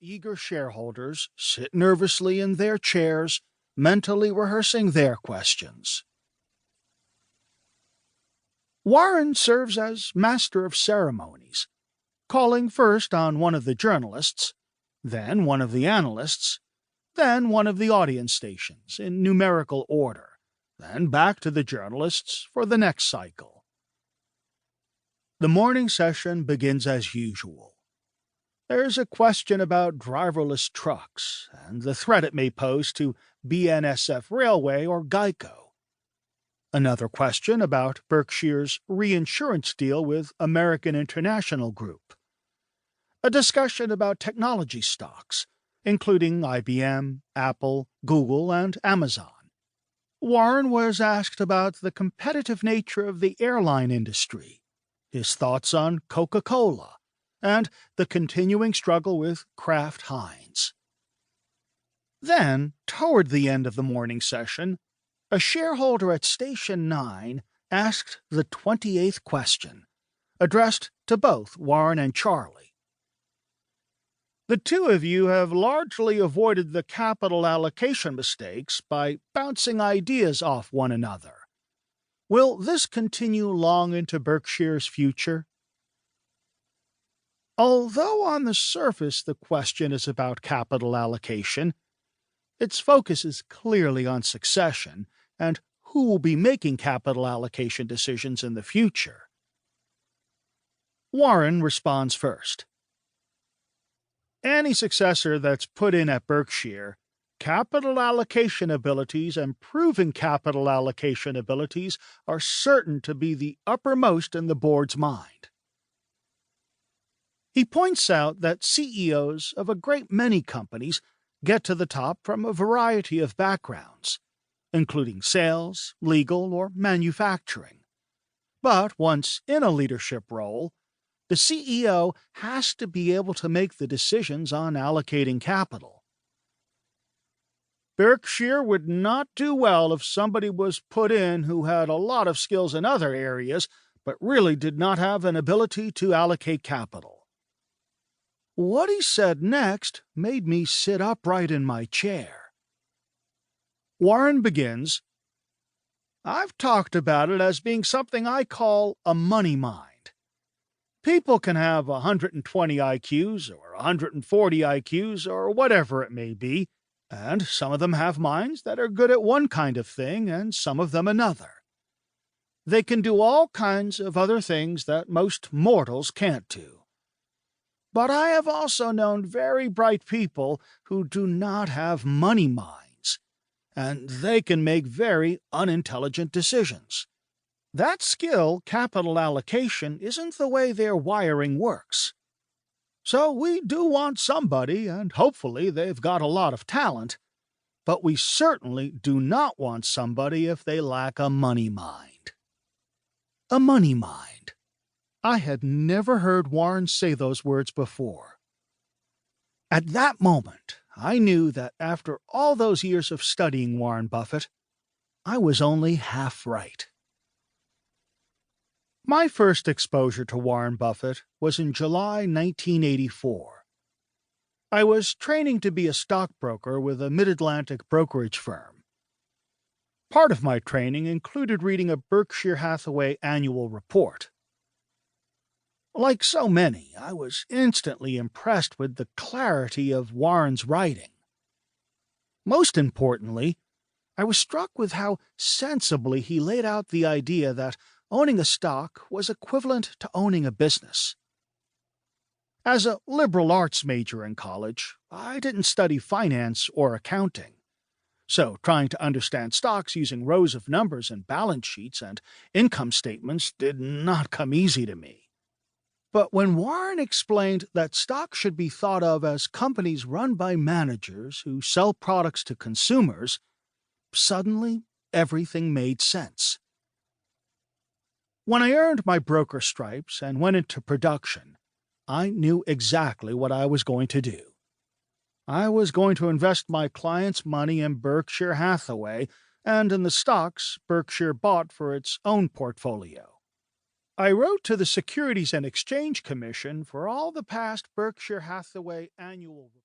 eager shareholders sit nervously in their chairs, mentally rehearsing their questions. Warren serves as master of ceremonies, calling first on one of the journalists, then one of the analysts, then one of the audience stations in numerical order, then back to the journalists for the next cycle. The morning session begins as usual. There's a question about driverless trucks and the threat it may pose to BNSF Railway or Geico. Another question about Berkshire's reinsurance deal with American International Group. A discussion about technology stocks, including IBM, Apple, Google, and Amazon. Warren was asked about the competitive nature of the airline industry, his thoughts on Coca-Cola, and the continuing struggle with Kraft Heinz. Then, toward the end of the morning session, a shareholder at Station 9 asked the 28th question, addressed to both Warren and Charlie. The two of you have largely avoided the capital allocation mistakes by bouncing ideas off one another. Will this continue long into Berkshire's future? Although on the surface the question is about capital allocation, its focus is clearly on succession and who will be making capital allocation decisions in the future. Warren responds first. Any successor that's put in at Berkshire, capital allocation abilities and proven capital allocation abilities are certain to be the uppermost in the board's mind. He points out that CEOs of a great many companies get to the top from a variety of backgrounds, including sales, legal, or manufacturing. But once in a leadership role, the CEO has to be able to make the decisions on allocating capital. Berkshire would not do well if somebody was put in who had a lot of skills in other areas, but really did not have an ability to allocate capital. What he said next made me sit upright in my chair. Warren begins, I've talked about it as being something I call a money mind. People can have 120 IQs or 140 IQs or whatever it may be, and some of them have minds that are good at one kind of thing and some of them another. They can do all kinds of other things that most mortals can't do. But I have also known very bright people who do not have money minds, and they can make very unintelligent decisions. That skill, capital allocation, isn't the way their wiring works. So we do want somebody, and hopefully they've got a lot of talent, but we certainly do not want somebody if they lack a money mind. A money mind. I had never heard Warren say those words before. At that moment, I knew that after all those years of studying Warren Buffett, I was only half right. My first exposure to Warren Buffett was in July 1984. I was training to be a stockbroker with a mid-Atlantic brokerage firm. Part of my training included reading a Berkshire Hathaway annual report. Like so many, I was instantly impressed with the clarity of Warren's writing. Most importantly, I was struck with how sensibly he laid out the idea that owning a stock was equivalent to owning a business. As a liberal arts major in college, I didn't study finance or accounting. So trying to understand stocks using rows of numbers and balance sheets and income statements did not come easy to me. But when Warren explained that stocks should be thought of as companies run by managers who sell products to consumers, suddenly everything made sense. When I earned my broker stripes and went into production, I knew exactly what I was going to do. I was going to invest my clients' money in Berkshire Hathaway and in the stocks Berkshire bought for its own portfolio. I wrote to the Securities and Exchange Commission for all the past Berkshire Hathaway annual reports.